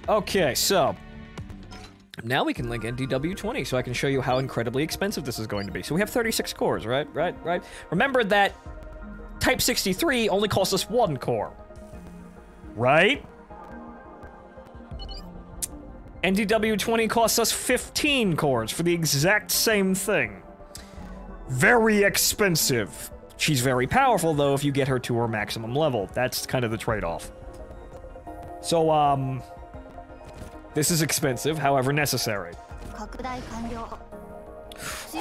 Okay, so now we can link NDW20 so I can show you how incredibly expensive this is going to be. So we have 36 cores, right? Remember that Type 63 only costs us 1 core, right? NDW20 costs us 15 cores for the exact same thing. Very expensive. She's very powerful, though, if you get her to her maximum level. That's kind of the trade-off. So, this is expensive, however necessary.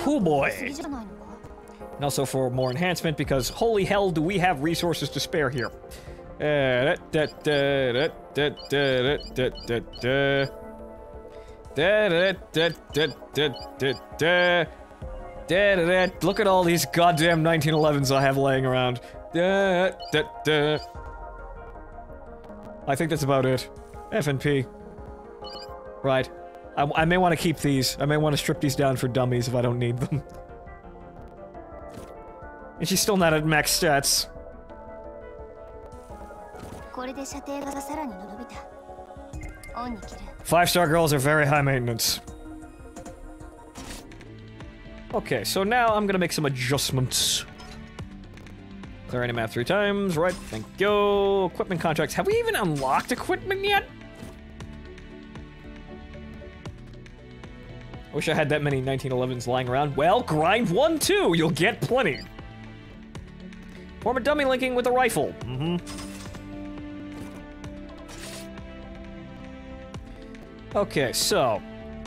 Oh boy. And also for more enhancement, because holy hell do we have resources to spare here. Look at all these goddamn 1911s I have laying around. I think that's about it. F&P. Right. I may want to keep these. I may want to strip these down for dummies if I don't need them. And she's still not at max stats. 5-star girls are very high maintenance. Okay, so now I'm gonna make some adjustments. Clear any map 3 times, right? Thank you. Equipment contracts. Have we even unlocked equipment yet? I wish I had that many 1911s lying around. Well, grind 1 too. You'll get plenty. Form a dummy linking with a rifle. Okay, so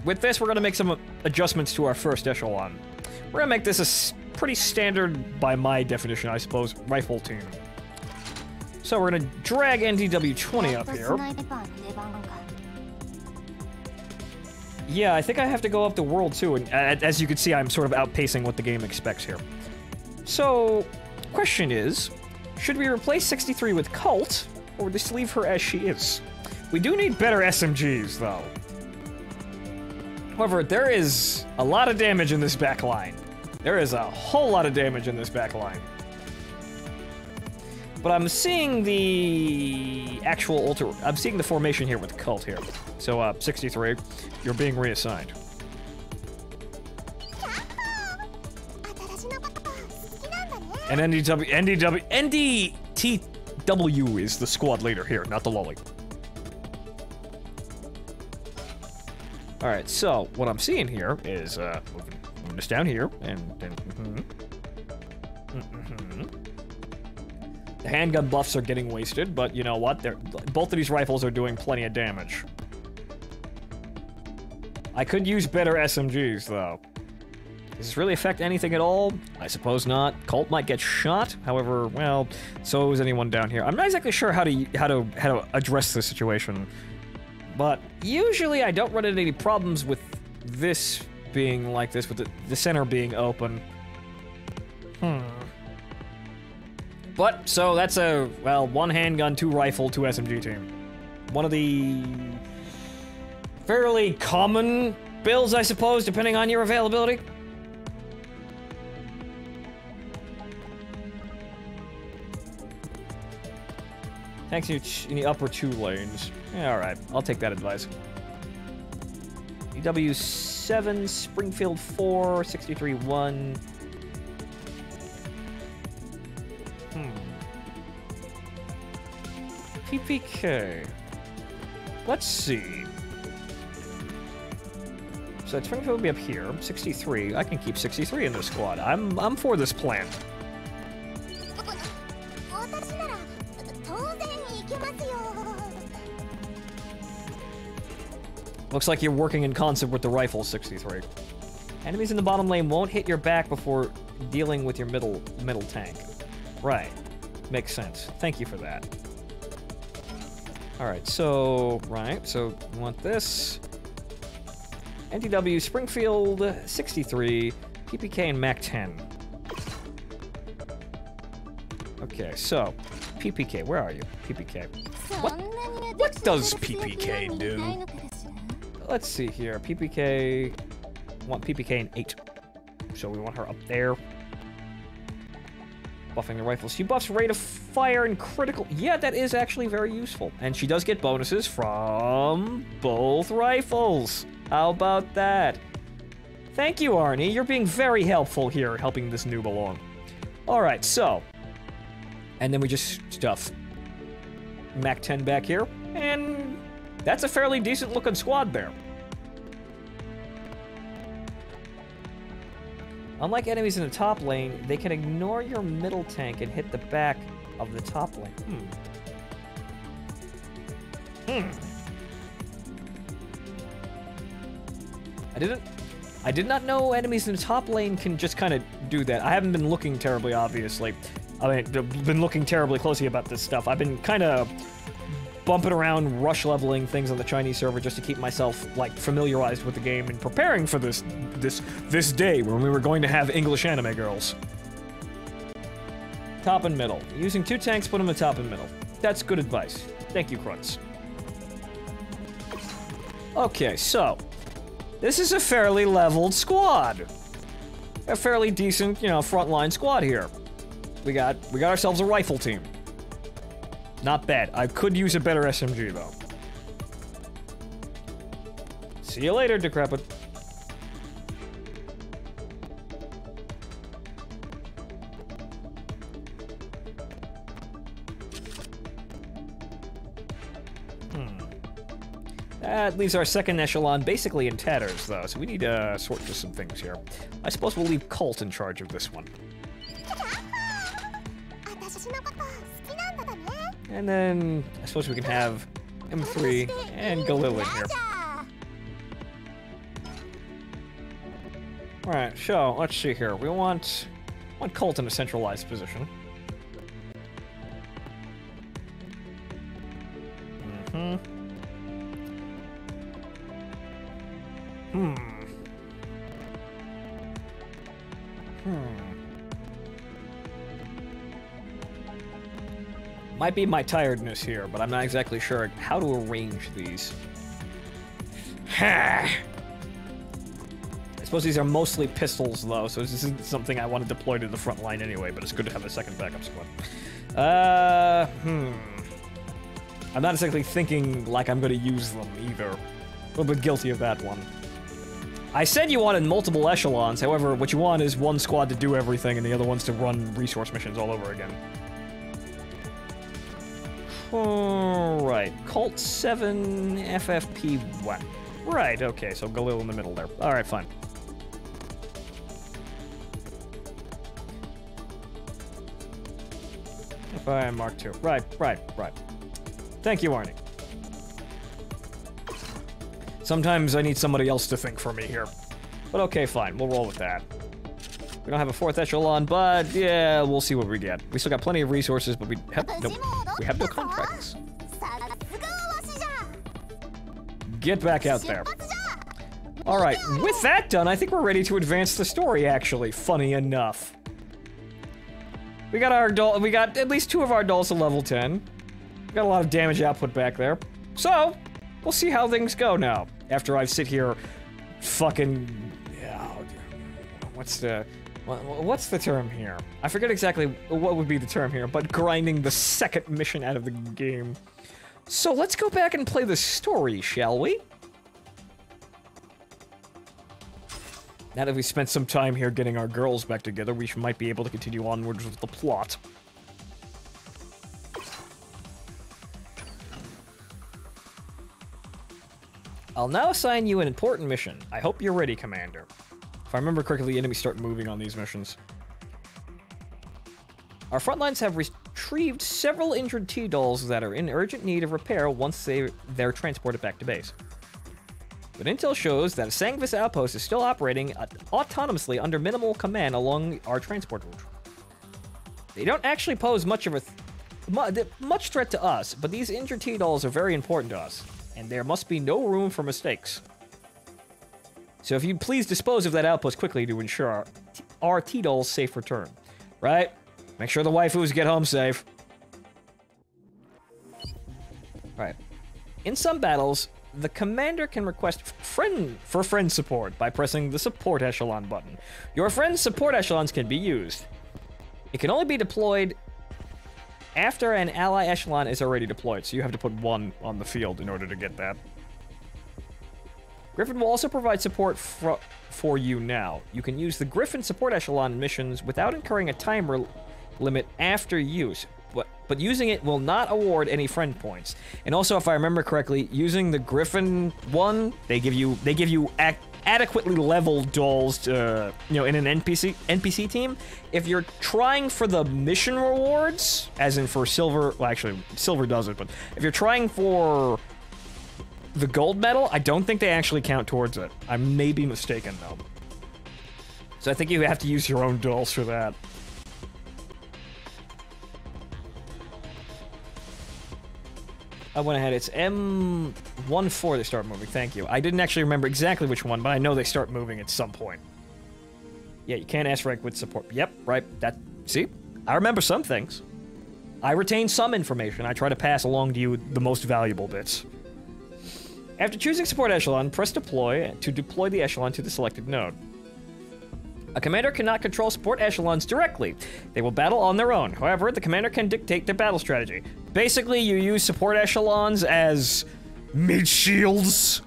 with this, we're gonna make some adjustments to our first echelon. We're gonna make this a pretty standard, by my definition, I suppose, rifle team. So we're gonna drag NDW20 up here. Yeah, I think I have to go up to World 2, and as you can see, I'm sort of outpacing what the game expects here. So, question is, should we replace 63 with Cult, or just leave her as she is? We do need better SMGs, though. However, there is a lot of damage in this back line. There is a whole lot of damage in this back line. But I'm seeing the actual I'm seeing the formation here with Cult here. So, 63, you're being reassigned. And NDTW is the squad leader here, not the lolly. Alright, so, what I'm seeing here is, moving this down here, and The handgun buffs are getting wasted, but you know what? Both of these rifles are doing plenty of damage. I could use better SMGs, though. Does this really affect anything at all? I suppose not. Cult might get shot. However, well, so is anyone down here. I'm not exactly sure how to address this situation. But usually I don't run into any problems with this being like this, with the center being open. But, so that's a, well, 1 handgun, 2 rifle, 2 SMG team. One of the fairly common builds, I suppose, depending on your availability. Thanks in the upper 2 lanes. Yeah, alright, I'll take that advice. EW7, Springfield 4, 63 1. PPK. Let's see. So Springfield will be up here. 63. I can keep 63 in this squad. I'm for this plan. Looks like you're working in concert with the rifle, 63. Enemies in the bottom lane won't hit your back before dealing with your middle tank. Right. Makes sense. Thank you for that. Alright, so, so we want this. NTW Springfield 63, PPK and MAC 10. Okay, so, PPK, where are you? PPK. What does PPK do? Let's see here, PPK, want PPK in 8. So we want her up there. Buffing the rifles. She buffs rate of fire and critical. Yeah, that is actually very useful. And she does get bonuses from both rifles. How about that? Thank you, Arnie. You're being very helpful here, helping this noob along. Alright, so. And then we just stuff Mac 10 back here. And that's a fairly decent looking squad there. Unlike enemies in the top lane, they can ignore your middle tank and hit the back of the top lane. I did not know enemies in the top lane can just kind of do that. I haven't been looking terribly, obviously. I mean, been looking terribly closely about this stuff. I've been kind of bumping around, rush leveling things on the Chinese server just to keep myself, like, familiarized with the game and preparing for this day when we were going to have English anime girls. Top and middle. Using 2 tanks, put them in top and middle. That's good advice. Thank you, Krutz. Okay, so this is a fairly leveled squad. A fairly decent, you know, frontline squad here. We got ourselves a rifle team. Not bad. I could use a better SMG, though. See you later, Decrepit. That leaves our second echelon basically in tatters, though, so we need to sort through some things here. I suppose we'll leave Colt in charge of this one. And then, I suppose we can have M3 and Galil in here. Alright, so, let's see here. We want Colt in a centralized position. Might be my tiredness here, but I'm not exactly sure how to arrange these. I suppose these are mostly pistols, though, so this isn't something I want to deploy to the front line anyway, but it's good to have a second backup squad. I'm not exactly thinking like I'm going to use them, either. A little bit guilty of that one. I said you wanted multiple echelons, however, what you want is one squad to do everything and the other one's to run resource missions all over again. Alright, Colt 7, FFP 1. Right, okay, so Galil in the middle there. Alright, fine. FI Mark II. Right. Thank you, Arnie. Sometimes I need somebody else to think for me here. But okay, fine, we'll roll with that. We don't have a 4th echelon, but yeah, we'll see what we get. We still got plenty of resources, but we have no contracts. Get back out there. Alright, with that done, I think we're ready to advance the story, actually, funny enough. We got at least 2 of our dolls at level 10. We got a lot of damage output back there. So, we'll see how things go now, after I sit here fucking... What's the term here? I forget exactly what would be the term here, but grinding the second mission out of the game. So let's go back and play the story, shall we? Now that we've spent some time here getting our girls back together, we might be able to continue onwards with the plot. I'll now assign you an important mission. I hope you're ready, Commander. If I remember correctly, the enemies start moving on these missions. Our front lines have retrieved several injured T-dolls that are in urgent need of repair once they're transported back to base. But intel shows that a Sangvis outpost is still operating autonomously under minimal command along our transport route. They don't actually pose much threat to us, but these injured T-dolls are very important to us, and there must be no room for mistakes. So if you'd please dispose of that outpost quickly to ensure our T-doll's safe return. Right? Make sure the waifus get home safe. Alright. In some battles, the commander can request friend support by pressing the support echelon button. Your friend's support echelons can be used. It can only be deployed after an ally echelon is already deployed, so you have to put one on the field in order to get that. Grifon will also provide support for you now. You can use the Grifon support echelon missions without incurring a timer limit after use, but using it will not award any friend points. And also, if I remember correctly, using the Grifon one, they give you adequately leveled dolls to, you know, in an NPC team. If you're trying for the mission rewards, as in for silver, well, actually, silver does it, but if you're trying for the gold medal, I don't think they actually count towards it. I may be mistaken, though. So I think you have to use your own dolls for that. I went ahead. It's M14 they start moving. Thank you. I didn't actually remember exactly which one, but I know they start moving at some point. Yeah, you can't ask rank with support. Yep, right. See? I remember some things. I retain some information. I try to pass along to you the most valuable bits. After choosing support echelon, press deploy to deploy the echelon to the selected node. A commander cannot control support echelons directly. They will battle on their own. However, the commander can dictate their battle strategy. Basically, you use support echelons as mid-shields,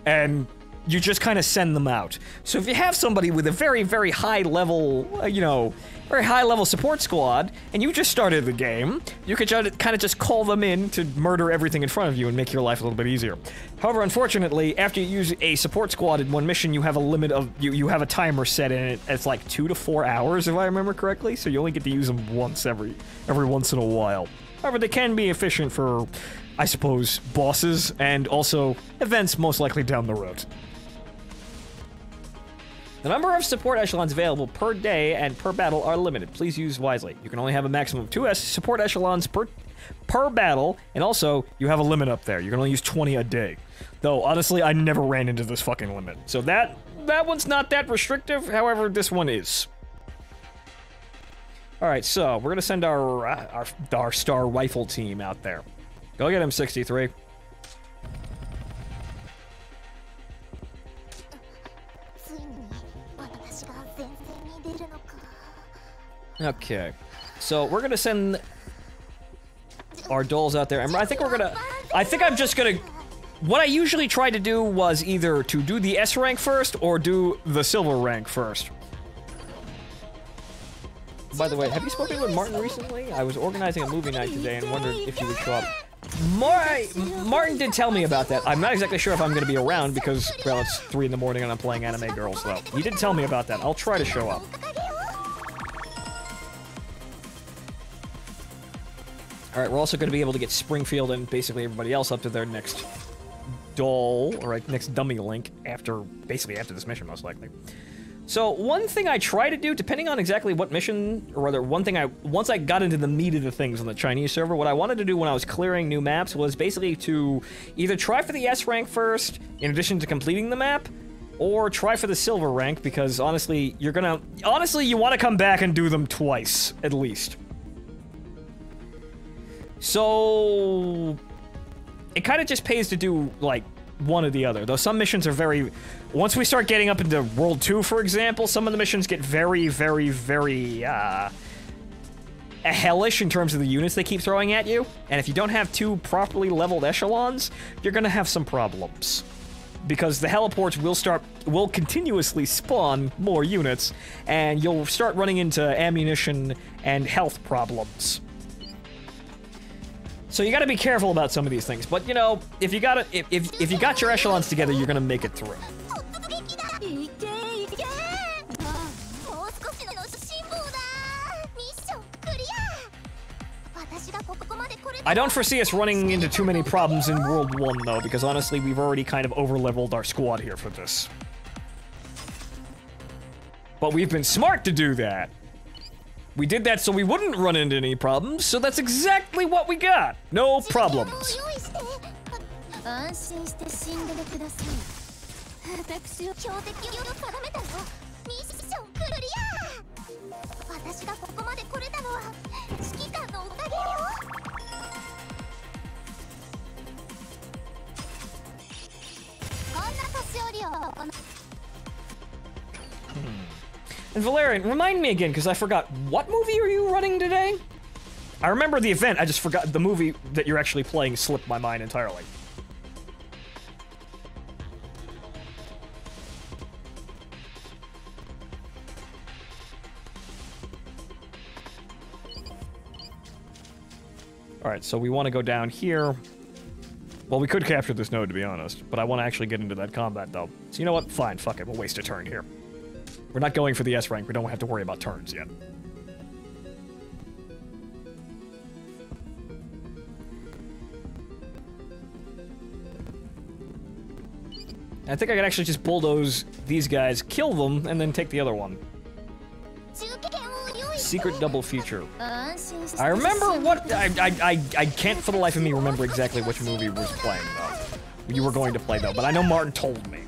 and you just kind of send them out. So if you have somebody with a very, very high level, you know, very high level support squad, and you just started the game, you could kind of just call them in to murder everything in front of you and make your life a little bit easier. However, unfortunately, after you use a support squad in one mission, you have a limit of, you have a timer set in it. It's like 2 to 4 hours, if I remember correctly, so you only get to use them once every once in a while. However, they can be efficient for, I suppose, bosses, and also events most likely down the road. The number of support echelons available per day and per battle are limited. Please use wisely. You can only have a maximum of 2 support echelons per battle, and also, you have a limit up there. You can only use 20 a day. Though, honestly, I never ran into this fucking limit. So that one's not that restrictive, however, this one is. Alright, so, we're gonna send our star rifle team out there. Go get him, 63. Okay, so we're gonna send our dolls out there, and I think I'm just gonna, what I usually try to do was either to do the S rank first, or do the silver rank first. By the way, have you spoken with Martin recently? I was organizing a movie night today and wondered if you would show up. Martin did tell me about that. I'm not exactly sure if I'm gonna be around because, well, it's 3 in the morning and I'm playing Anime Girls, though. He did tell me about that. I'll try to show up. Alright, we're also going to be able to get Springfield and basically everybody else up to their next doll, or next dummy link, basically after this mission, most likely. So, one thing I try to do, depending on exactly what mission, or rather, once I got into the meat of the things on the Chinese server, what I wanted to do when I was clearing new maps was basically to either try for the S rank first, in addition to completing the map, or try for the silver rank, because honestly, you want to come back and do them twice, at least. So, it kind of just pays to do, like, one or the other. Though some missions are very... Once we start getting up into World 2, for example, some of the missions get very, very, very, hellish in terms of the units they keep throwing at you. And if you don't have 2 properly leveled echelons, you're gonna have some problems. Because the heliports will continuously spawn more units, and you'll start running into ammunition and health problems. So you gotta be careful about some of these things, but you know, if you got your echelons together, you're gonna make it through. I don't foresee us running into too many problems in World 1, though, because honestly, we've already kind of over-leveled our squad here for this. But we've been smart to do that. We did that so we wouldn't run into any problems, so that's exactly what we got. No problems. And Valerian, remind me again, because I forgot, what movie are you running today? I remember the event, I just forgot the movie that you're actually playing slipped my mind entirely. Alright, so we want to go down here. Well, we could capture this node, to be honest, but I want to actually get into that combat, though. So you know what? Fine, fuck it, we'll waste a turn here. We're not going for the S rank, we don't have to worry about turns yet. I think I could actually just bulldoze these guys, kill them, and then take the other one. Secret double feature. I remember what... I can't for the life of me remember exactly which movie was playing, though. You were going to play, though, but I know Martin told me.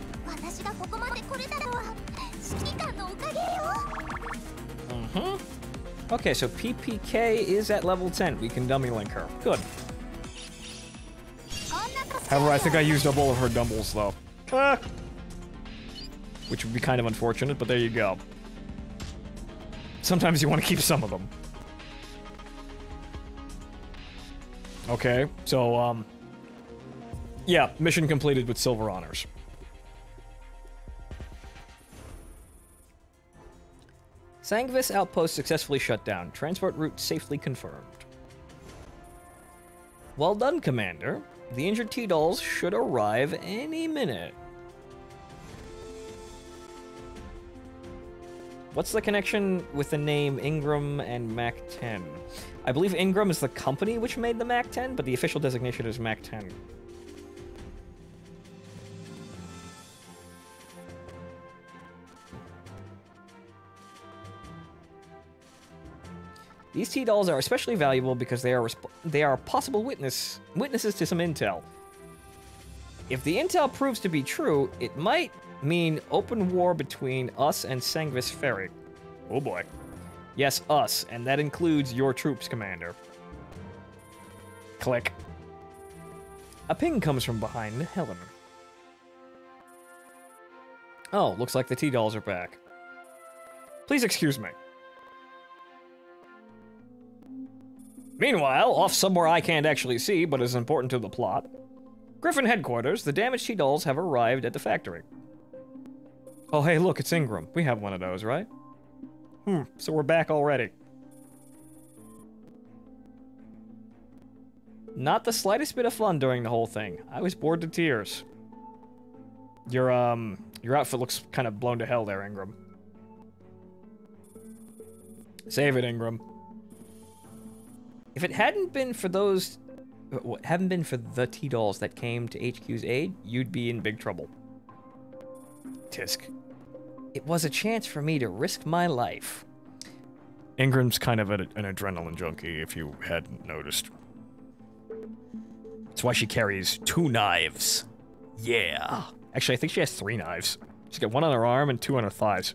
Okay, so PPK is at level 10. We can dummy link her. Good. However, I think I used up all of her dumbles, though. Which would be kind of unfortunate, but there you go. Sometimes you want to keep some of them. Okay, so, yeah, mission completed with silver honors. Sangvis outpost successfully shut down. Transport route safely confirmed. Well done, Commander. The injured T-Dolls should arrive any minute. What's the connection with the name Ingram and Mac 10? I believe Ingram is the company which made the Mac 10, but the official designation is Mac 10. These T-Dolls are especially valuable because they are possible witnesses to some intel. If the intel proves to be true, it might mean open war between us and Sangvis Ferry. Oh boy. Yes, us, and that includes your troops, Commander. Click. A ping comes from behind Helen. Oh, looks like the T-Dolls are back. Please excuse me. Meanwhile, off somewhere I can't actually see, but is important to the plot, Grifon headquarters, the damaged T-Dolls have arrived at the factory. Oh, hey, look, it's Ingram. We have one of those, right? So we're back already. Not the slightest bit of fun during the whole thing. I was bored to tears. Your outfit looks kind of blown to hell there, Ingram. Save it, Ingram. If it hadn't been for those... hadn't been for the T-Dolls that came to HQ's aid, you'd be in big trouble. Tisk. It was a chance for me to risk my life. Ingram's kind of an adrenaline junkie, if you hadn't noticed. That's why she carries 2 knives. Yeah. Actually, I think she has 3 knives. She's got 1 on her arm and 2 on her thighs.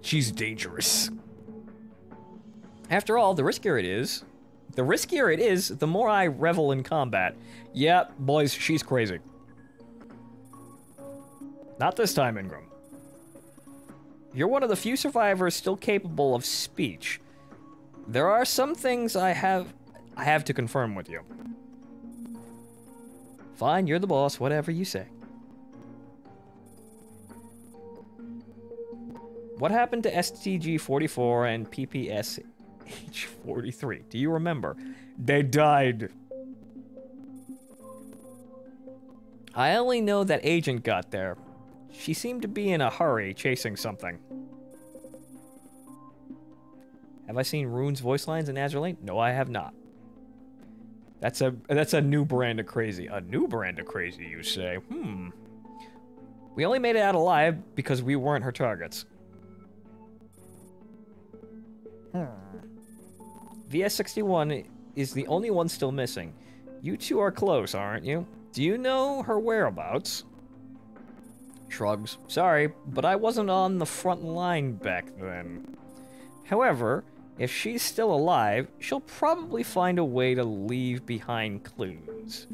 She's dangerous. After all, the riskier it is, the more I revel in combat. Yeah, boys, she's crazy. Not this time, Ingram. You're one of the few survivors still capable of speech. There are some things I have to confirm with you. Fine, you're the boss, whatever you say. What happened to STG-44 and PPSH-43? Do you remember? They died. I only know that Agent got there. She seemed to be in a hurry, chasing something. Have I seen Rune's voice lines in Azurlane? No, I have not. That's a new brand of crazy. A new brand of crazy, you say? We only made it out alive because we weren't her targets. VS61 is the only one still missing. You two are close, aren't you? Do you know her whereabouts? Shrugs. Sorry, but I wasn't on the front line back then. However, if she's still alive, she'll probably find a way to leave behind clues.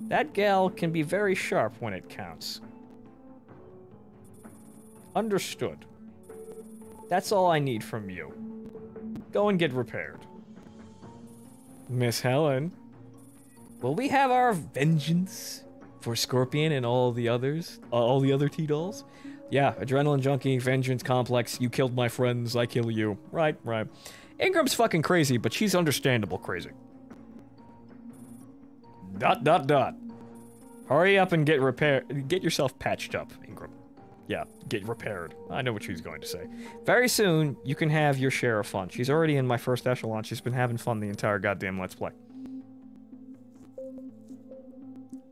That gal can be very sharp when it counts. Understood. That's all I need from you. Go and get repaired. Miss Helen, will we have our vengeance for Scorpion and all the others? All the other T-dolls? Yeah, adrenaline junkie, vengeance complex, you killed my friends, I kill you. Right, right. Ingram's fucking crazy, but she's understandable crazy. ... Hurry up and get repaired. Get yourself patched up, Ingram. Yeah, get repaired. I know what she's going to say. Very soon, you can have your share of fun. She's already in my first echelon. She's been having fun the entire goddamn Let's Play.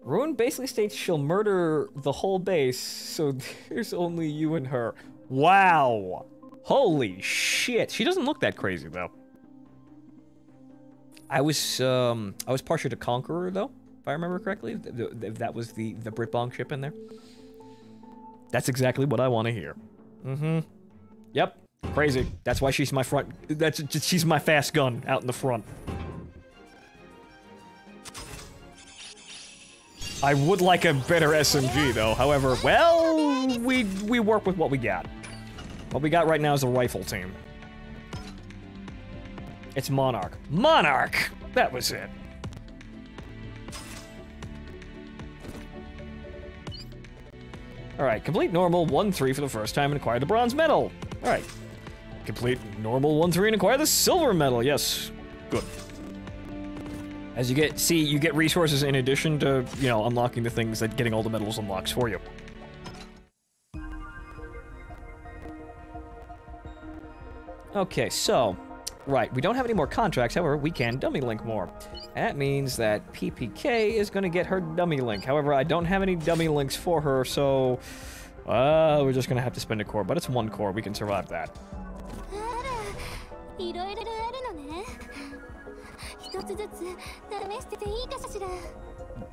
Ruin basically states she'll murder the whole base, so there's only you and her. Wow! Holy shit! She doesn't look that crazy, though. I was partial to Conqueror, though, if I remember correctly. That was the Britbong ship in there. That's exactly what I want to hear. Mm-hmm. Yep. Crazy. That's why she's my front. She's my fast gun out in the front. I would like a better SMG though. However, well, we work with what we got. What we got right now is a rifle team. It's Monarch. Monarch! That was it. Alright, complete normal 1-3 for the first time and acquire the bronze medal. Alright. Complete normal 1-3 and acquire the silver medal. Yes. Good. As you get resources in addition to, you know, unlocking the things that getting all the medals unlocks for you. Okay, so, right, we don't have any more contracts, however, we can dummy link more. That means that PPK is gonna get her dummy link. However, I don't have any dummy links for her, so... we're just gonna have to spend a core, but it's 1 core, we can survive that.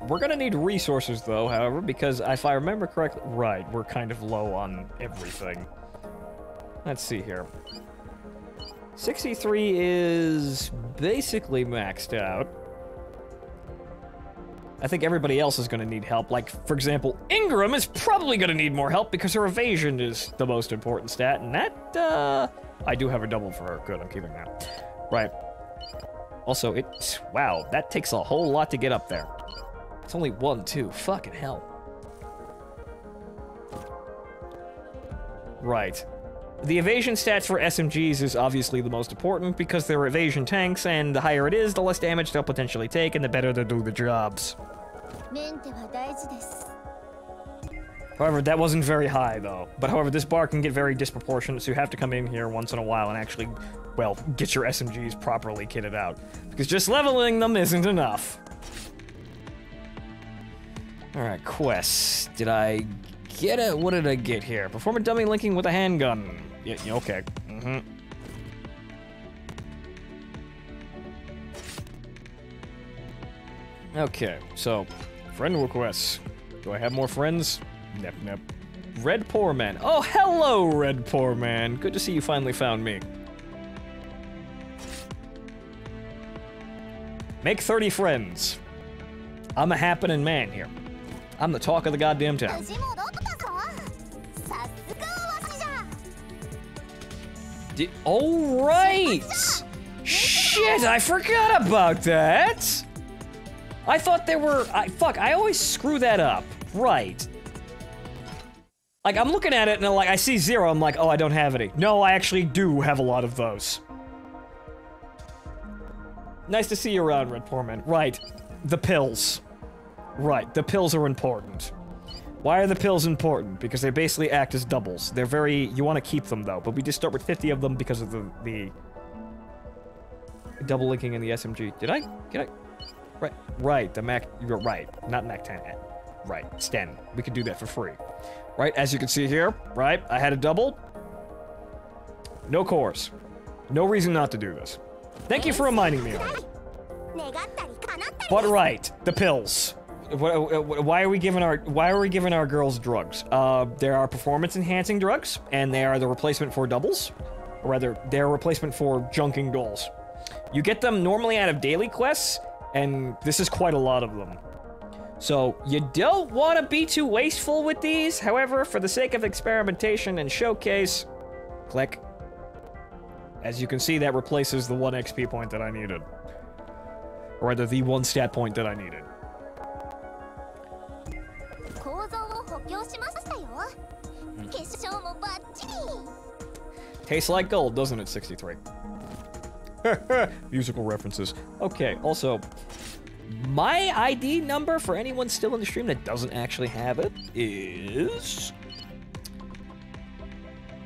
We're gonna need resources, though, however, because if I remember correctly... Right, we're kind of low on everything. Let's see here. 63 is basically maxed out. I think everybody else is gonna need help. Like, for example, Ingram is probably gonna need more help because her evasion is the most important stat, and that, I do have a double for her. Good, I'm keeping that. Right. Also, wow, that takes a whole lot to get up there. It's only 1, 2, fucking hell. Right. The evasion stats for SMGs is obviously the most important because they're evasion tanks, and the higher it is, the less damage they'll potentially take, and the better they'll do the jobs. However, that wasn't very high, though. But however, this bar can get very disproportionate, so you have to come in here once in a while and actually, well, get your SMGs properly kitted out. Because just leveling them isn't enough. Alright, quests. Did I get it? What did I get here? Perform a dummy linking with a handgun. Yeah, okay. Mm-hmm. Okay, so, friend requests. Do I have more friends? Nep, nep. Red Poor Man. Oh, hello, Red Poor Man. Good to see you finally found me. Make 30 friends. I'm a happening man here. I'm the talk of the goddamn town. Oh, right! Shit, I forgot about that! I thought there were... fuck, I always screw that up. Right. Like, I'm looking at it and I see 0, I'm like, oh, I don't have any. No, I actually do have a lot of those. Nice to see you around, Red Poor Man. Right. The pills. Right, the pills are important. Why are the pills important? Because they basically act as doubles. They're very... You want to keep them, though, but we just start with 50 of them because of the double linking in the SMG. Did I? Right, the Mac... You're right, not Mac 10. Right, Sten. We could do that for free. Right, as you can see here, right, I had a double. No cores. No reason not to do this. Thank you for reminding me of it. But right, the pills. Why are we giving our girls drugs? There are performance-enhancing drugs, and they are the replacement for doubles. Or rather, they're a replacement for junking dolls. You get them normally out of daily quests, and this is quite a lot of them. So, you don't want to be too wasteful with these. However, for the sake of experimentation and showcase, click. As you can see, that replaces the 1 XP point that I needed. Or rather, the 1 stat point that I needed. Tastes like gold, doesn't it, 63? Musical references. Okay, also, my ID number for anyone still in the stream that doesn't actually have it is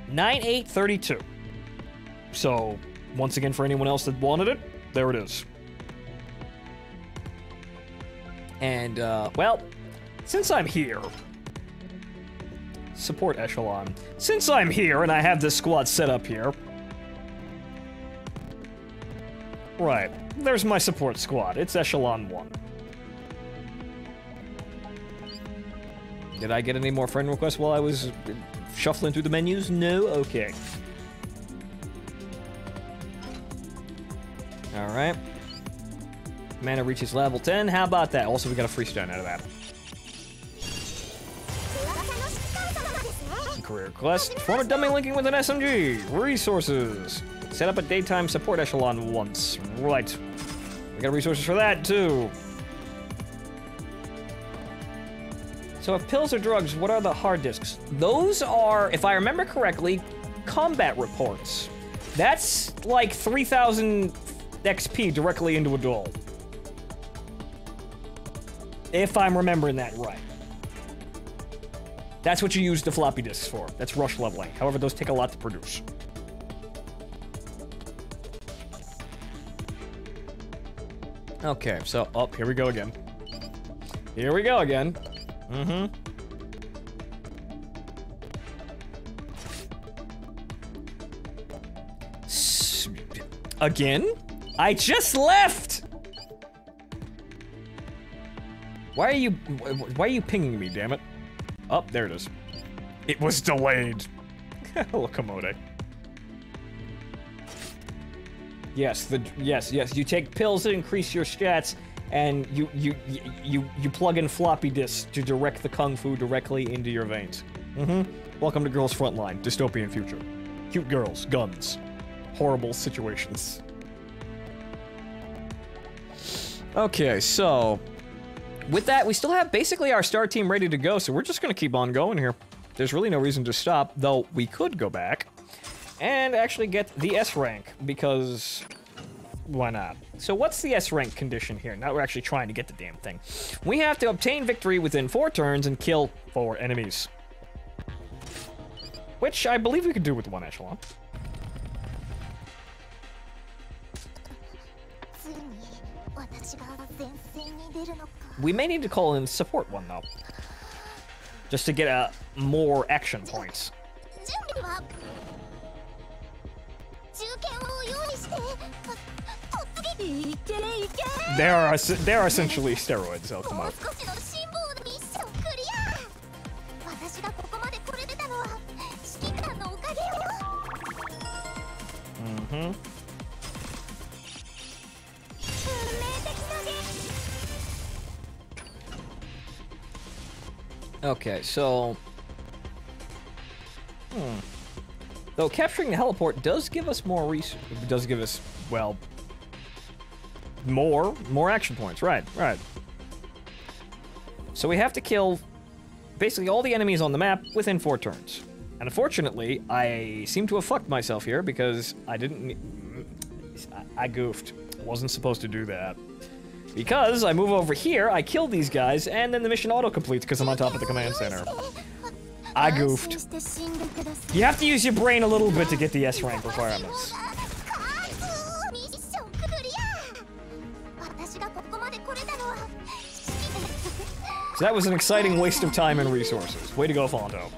9832. So, once again, for anyone else that wanted it, there it is. And, well, since I'm here, support echelon. Since I'm here and I have this squad set up here, right, there's my support squad. It's echelon 1. Did I get any more friend requests while I was shuffling through the menus? No? Okay. Alright. Mana reaches level 10. How about that? Also, we got a free stun out of that. Career quest. Form a dummy linking with an SMG. Resources. Set up a daytime support echelon once. Right. We got resources for that, too. So if pills or drugs, what are the hard disks? Those are, if I remember correctly, combat reports. That's like 3,000 XP directly into a duel. If I'm remembering that right. That's what you use the floppy disks for. That's rush leveling. However, those take a lot to produce. Okay, so, oh, here we go again. Here we go again. Mm-hmm. Again? I just left! Why are you pinging me, damn it? Oh, there it is. It was delayed. Locomotive. Yes, yes, you take pills that increase your stats, and you plug in floppy disks to direct the kung fu directly into your veins. Mm-hmm. Welcome to Girls Frontline, dystopian future. Cute girls, guns, horrible situations. Okay, so with that, we still have basically our star team ready to go, so we're just gonna keep on going here. There's really no reason to stop, though we could go back and actually get the S rank, because why not? So what's the S rank condition here? Now we're actually trying to get the damn thing. We have to obtain victory within 4 turns and kill 4 enemies. Which I believe we could do with 1 echelon. We may need to call in support 1 though. Just to get more action points. They are essentially steroids, they'll come out. Mm-hmm. Okay, so... Though capturing the heliport does give us more does give us, well... More action points, right. So we have to kill basically all the enemies on the map within 4 turns. And unfortunately, I seem to have fucked myself here because I goofed. Wasn't supposed to do that. Because I move over here, I kill these guys, and then the mission auto-completes because I'm on top of the command center. I goofed. You have to use your brain a little bit to get the S rank requirements. So that was an exciting waste of time and resources. Way to go, Fonto.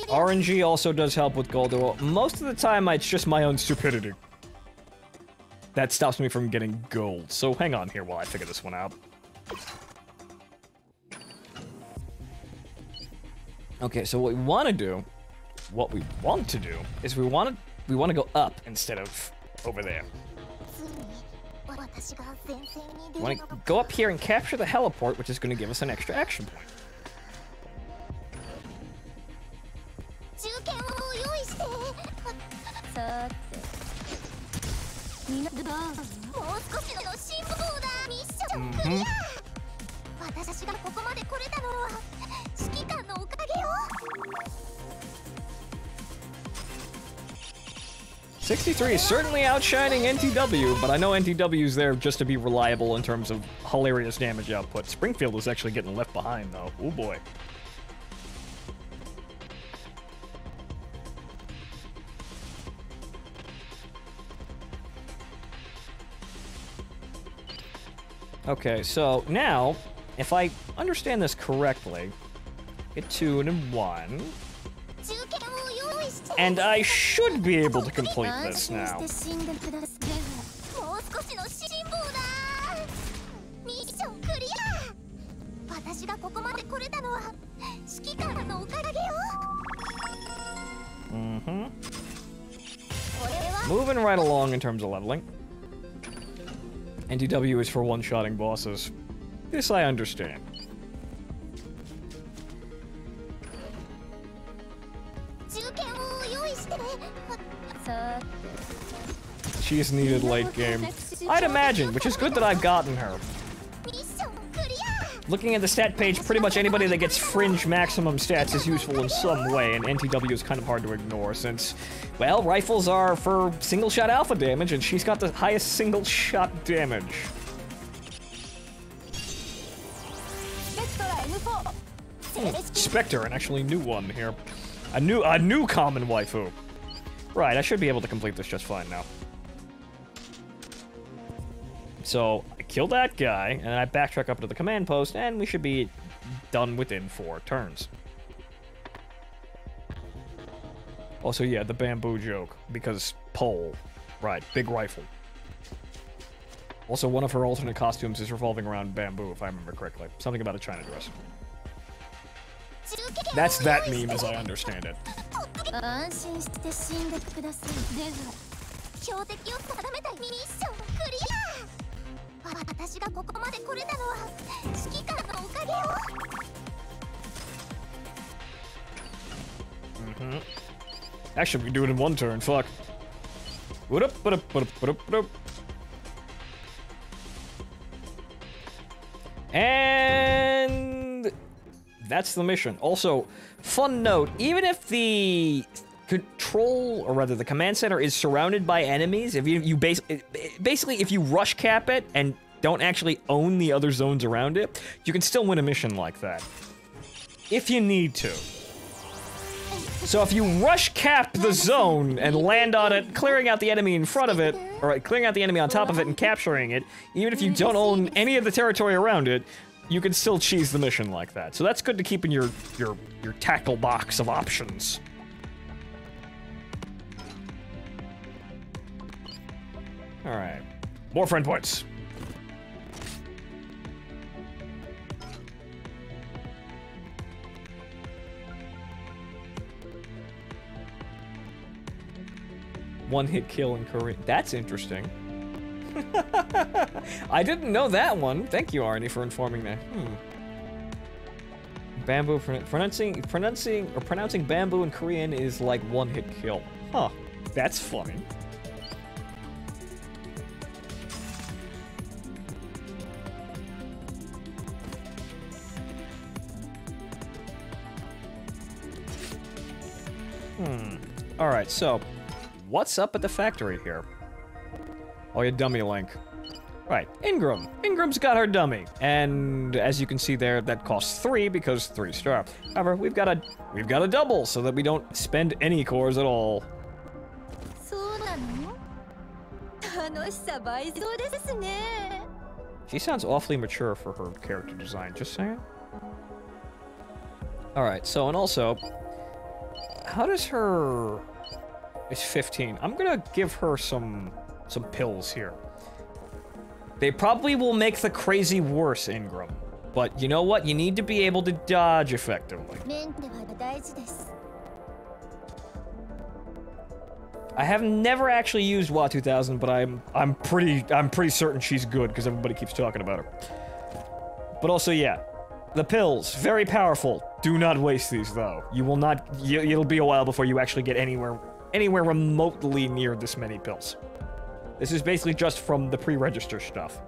RNG also does help with gold, though most of the time it's just my own stupidity that stops me from getting gold. So hang on here while I figure this one out. Okay, so what we want to do is we want to go up instead of over there. You want to go up here and capture the heliport, which is going to give us an extra action point. Mm-hmm. 63 is certainly outshining NTW, but I know NTW's there just to be reliable in terms of hilarious damage output. Springfield is actually getting left behind, though. Oh boy. Okay, so now, if I understand this correctly, get 2 and 1. And I should be able to complete this now. Mm-hmm. Moving right along in terms of leveling. NTW is for one-shotting bosses. This I understand. She is needed late game. I'd imagine, which is good that I've gotten her. Looking at the stat page, pretty much anybody that gets fringe maximum stats is useful in some way, and NTW is kind of hard to ignore since, well, rifles are for single-shot alpha damage, and she's got the highest single-shot damage. Spectre, an actually new one here. A new common waifu. Right, I should be able to complete this just fine now. So, I kill that guy, and I backtrack up to the command post, and we should be done within 4 turns. Also, yeah, the bamboo joke, because pole. Right, big rifle. Also, one of her alternate costumes is revolving around bamboo, if I remember correctly. Something about a China dress. That's that meme, as I understand it. Mm-hmm. Actually, we can do it in 1 turn, fuck. And that's the mission. Also, fun note, even if the control, or rather the command center is surrounded by enemies, if you basically if you rush cap it and don't actually own the other zones around it, you can still win a mission like that. If you need to. So if you rush cap the zone and land on it, clearing out the enemy in front of it, or clearing out the enemy on top of it and capturing it, even if you don't own any of the territory around it, you can still cheese the mission like that. So that's good to keep in your tackle box of options. Alright. More friend points. One-hit kill in Korean. That's interesting. I didn't know that one. Thank you, Arnie, for informing me. Bamboo, pronouncing bamboo in Korean is like one-hit kill. Huh. That's funny. Alright, so, what's up at the factory here? Oh, your dummy link. Right, Ingram. Ingram's got her dummy. And as you can see there, that costs 3 because 3 star. However, we've got a double so that we don't spend any cores at all. She sounds awfully mature for her character design, just saying. Alright, so, and also, how does her... It's 15. I'm gonna give her some pills here. They probably will make the crazy worse, Ingram. But you know what? You need to be able to dodge effectively. I have never actually used WA 2000, but I'm pretty certain she's good because everybody keeps talking about her. But also, yeah, the pills, very powerful. Do not waste these though. You will not. It'll be a while before you actually get anywhere remotely near this many pills. This is basically just from the pre-register stuff.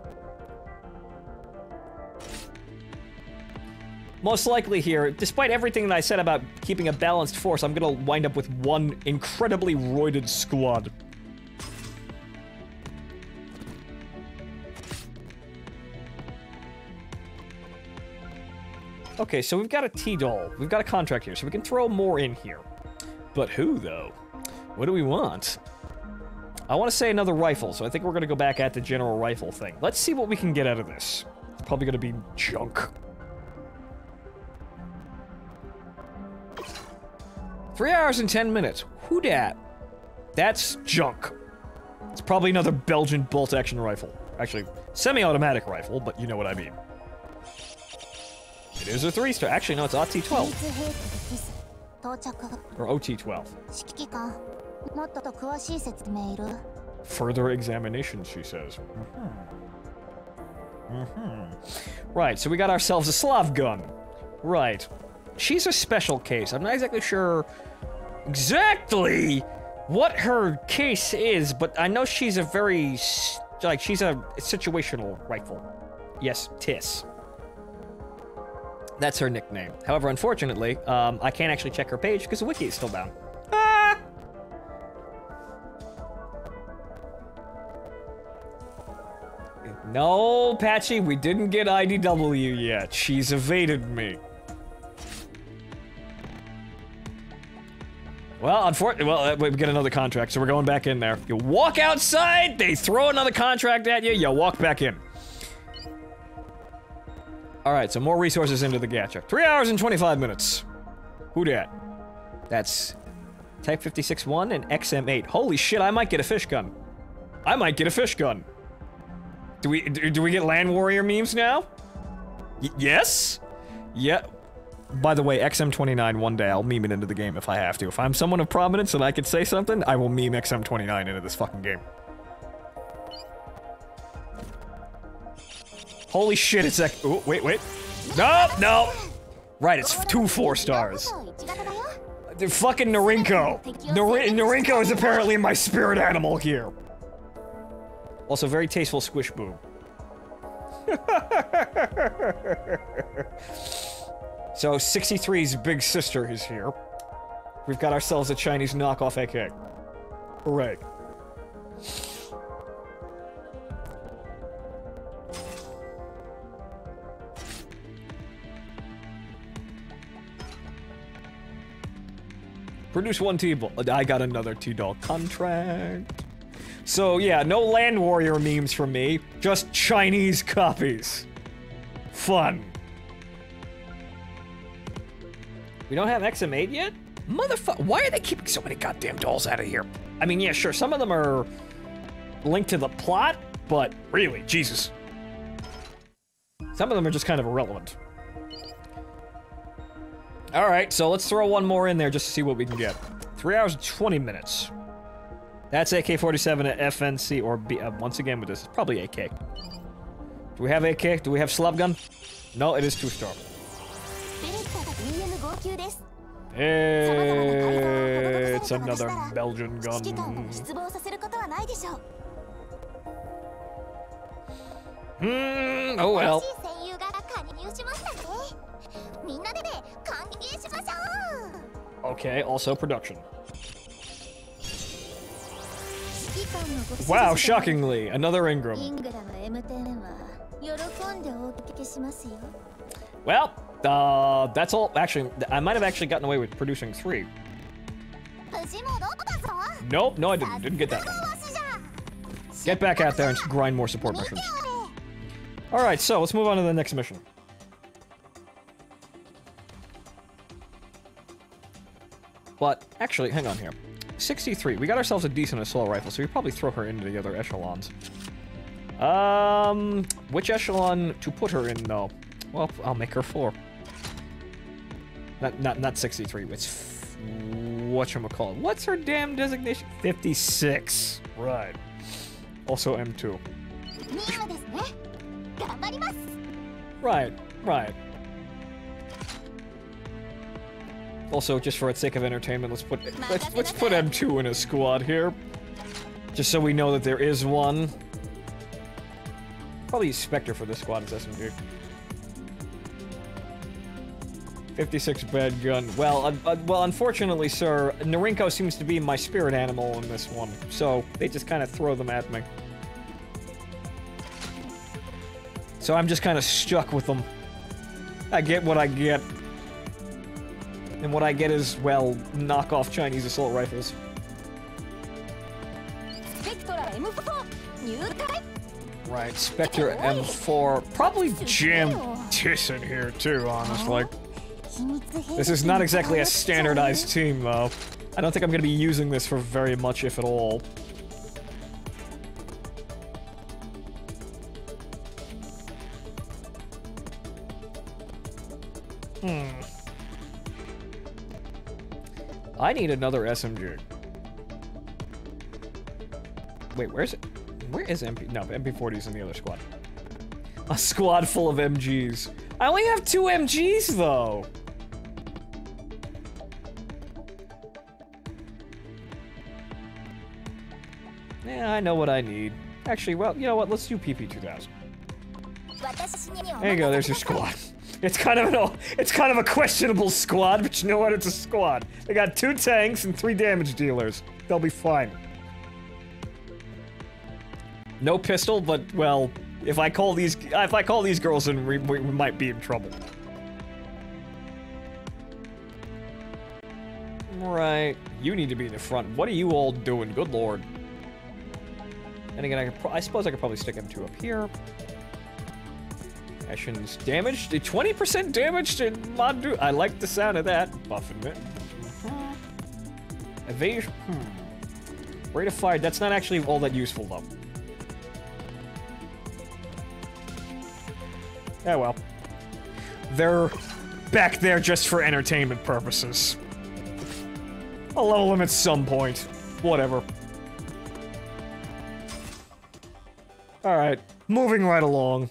Most likely here, despite everything that I said about keeping a balanced force, I'm gonna wind up with one incredibly roided squad. Okay, so we've got a T-doll. We've got a contract here, so we can throw more in here. But who, though? What do we want? I want to say another rifle, so I think we're gonna go back at the general rifle thing. Let's see what we can get out of this. It's probably gonna be junk. 3 hours and 10 minutes. Who dat? That's junk. It's probably another Belgian bolt-action rifle. Actually, semi-automatic rifle, but you know what I mean. It is a 3-star. Actually, no, it's OT-12. Or OT-12. Further examination, she says. Right, so we got ourselves a Slav gun. Right. She's a special case. I'm not exactly sure exactly what her case is, but I know she's a very, like, she's a situational rifle. Yes, TIS. That's her nickname. However, unfortunately, I can't actually check her page because the wiki is still down. Ah! No, Patchy, we didn't get IDW yet. She's evaded me. Well, unfortunately, we get another contract, so we're going back in there. You walk outside, they throw another contract at you, you walk back in. Alright, so more resources into the gacha. 3 hours and 25 minutes. Who dat? That's Type 56-1 and XM8. Holy shit, I might get a fish gun. I might get a fish gun. Do we get Land Warrior memes now? Yes? Yeah. By the way, XM29, one day I'll meme it into the game if I have to. If I'm someone of prominence and I could say something, I will meme XM29 into this fucking game. Holy shit, it's like, oh, wait. No, no! Right, it's 2 4-stars. The fucking Narinko. Narinko is apparently my spirit animal here. Also, very tasteful squish boob. So, 63's big sister is here. We've got ourselves a Chinese knockoff AK. Hooray. Produce 1 T-ball. I got another T-doll contract. So, yeah, no Land Warrior memes from me. Just Chinese copies. Fun. We don't have XM8 yet? Motherfucker, why are they keeping so many goddamn dolls out of here? I mean, yeah, sure, some of them are linked to the plot, but really, Jesus. Some of them are just kind of irrelevant. Alright, so let's throw one more in there just to see what we can get. 3 hours and 20 minutes. That's AK-47 at FNC, or B, once again with this, it's probably AK. Do we have AK? Do we have Slav gun? No, it is 2-star. It's another Belgian gun. Oh well. Okay, also production. Wow, shockingly, another Ingram. Well, that's all. Actually, I might have actually gotten away with producing 3. Nope, no I didn't. Didn't get that one. Get back out there and grind more support missions. Alright, so let's move on to the next mission. But, actually, hang on here. 63, we got ourselves a decent assault rifle, so we probably throw her into the other echelons. Which echelon to put her in, though? Well, I'll make her 4. Not 63, it's whatchamacallit. What's her damn designation? 56. Right. Also M2. Right, right. Also, just for its sake of entertainment, let's put M2 in a squad here. Just so we know that there is one. Probably use Spectre for this squad as SMG. 56 bad gun. Well, well, unfortunately, sir, Narinko seems to be my spirit animal in this one, so they just kind of throw them at me. So I'm just kind of stuck with them. I get what I get. And what I get is, well, knockoff Chinese assault rifles. Right, Spectre M4. Probably jam this in here too, honestly. This is not exactly a standardized team, though. I don't think I'm gonna be using this for very much, if at all. I need another SMG. Wait, where's it? Where is MP? No, MP40's in the other squad. A squad full of MGs. I only have 2 MGs, though. Yeah, I know what I need. Actually, well, you know what? Let's do PP2000. There you go. There's your squad. It's kind of a questionable squad, but you know what? It's a squad. They got 2 tanks and 3 damage dealers. They'll be fine. No pistol, but well, if I call these girls in, we might be in trouble. Right, you need to be in the front. What are you all doing? Good lord. And again, I suppose I could probably stick M2 up here. Actions damaged. 20% damage to Mandu. I like the sound of that. Buffing it. Evasion. Rate of fire. That's not actually all that useful, though. Yeah, well. They're back there just for entertainment purposes. I'll level them at some point. Whatever. Alright. Moving right along.